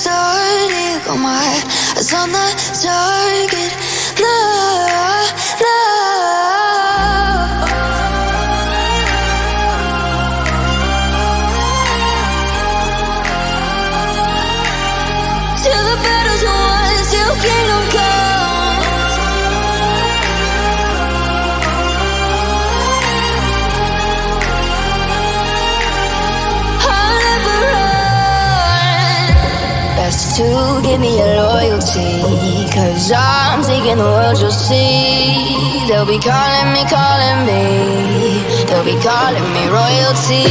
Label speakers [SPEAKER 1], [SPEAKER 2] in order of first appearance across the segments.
[SPEAKER 1] started. Got my eyes on the target. No, no. Till the battle's won, till kingdom come. I'll never run. Best to give me your loyalty, 'cause I'm taking the world, you'll see. They'll be calling me, they'll be calling me royalty.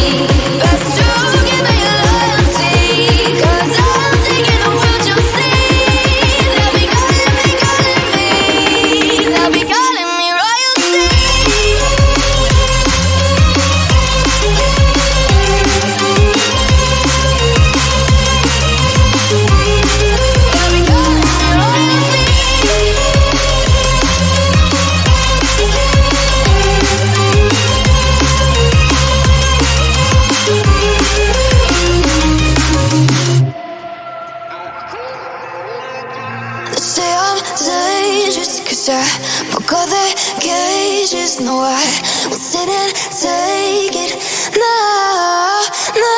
[SPEAKER 1] Best to give me your loyalty, 'cause I'm taking the world, you'll see. They'll be calling me, they'll be calling me royalty. Say I'm dangerous, 'cause I broke all the cages. No, I won't sit and take it. No, no.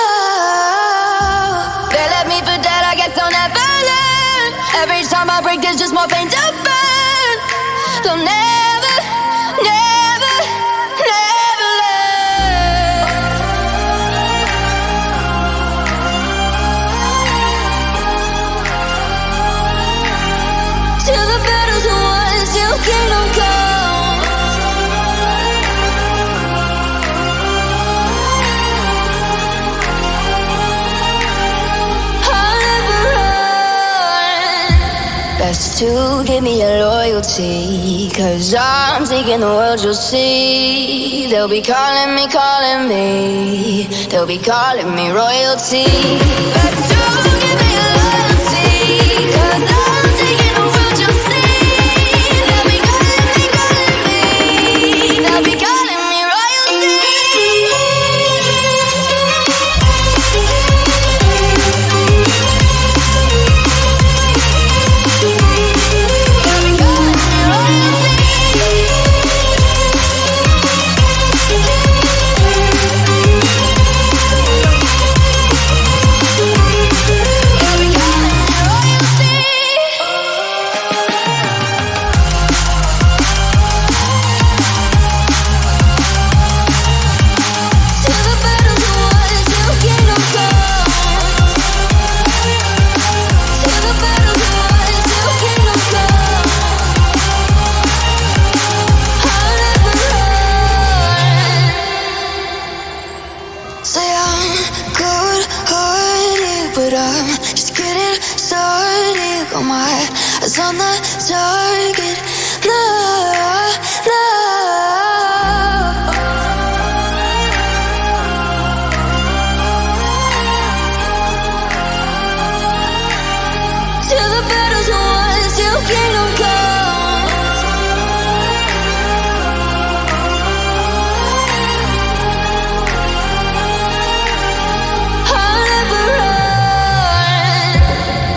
[SPEAKER 1] They left me for dead, I guess I'll never learn. Every time I break, there's just more pain to burn. They'll never, never, never learn. Till the battle's won, till kingdom come. I'll never run. Best to give me your loyalty, 'cause I'm taking the world, you'll see. They'll be calling me, they'll be calling me royalty. Best to give me your loyalty, 'cause I'm taking the world, you'll see. They'll be calling me, they'll be calling me royalty. Say I'm good-hearted, but I'm just getting started. Got my eyes on the target. No, no. Till the battle's won, till kingdom come. I'll never run.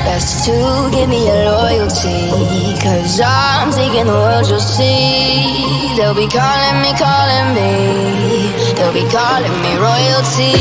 [SPEAKER 1] Best to give me your loyalty, 'cause I'm taking the world, you'll see. They'll be calling me, they'll be calling me royalty.